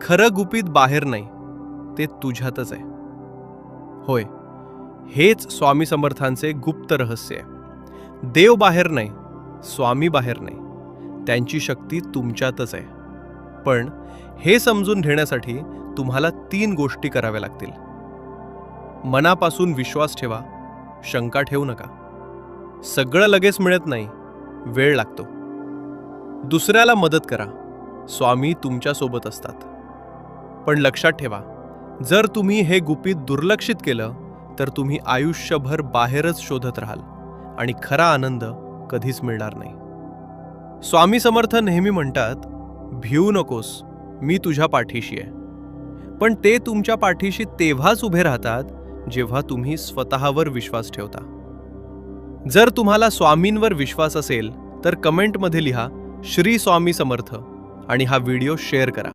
खरं गुपित बाहेर नाही, ते तुझ्यातच आहे. होय, हेच स्वामी समर्थांचे गुप्त रहस्य आहे. देव बाहेर नाही, स्वामी बाहेर नाही, त्यांची शक्ती तुमच्यातच आहे. पण हे समजून घेण्यासाठी तुम्हाला 3 गोष्टी कराव्या लागतील. मनापासून विश्वास ठेवा, शंका ठेवू नका. सगळं लगेच मिळत नाही, वेळ लागतो. दुसऱ्याला मदत करा, स्वामी तुमच्या सोबत असतात. पण लक्षात ठेवा, जर तुम्ही हे गुपित दुर्लक्षित केलं तर तुम्ही आयुष्यभर बाहेरच शोधत राहाल आणि खरा आनंद कधीच मिळणार नाही. स्वामी समर्थ नेहमी म्हणतात, भिवू नकोस, मी तुझ्या पाठीशी आहे. पण ते तुमच्या पाठीशी तेव्हाच उभे राहतात जेव्हा तुम्ही स्वतःवर विश्वास ठेवता. जर तुम्हाला स्वामींवर विश्वास असेल तर कमेंटमध्ये लिहा श्री स्वामी समर्थ आणि हा व्हिडिओ शेअर करा.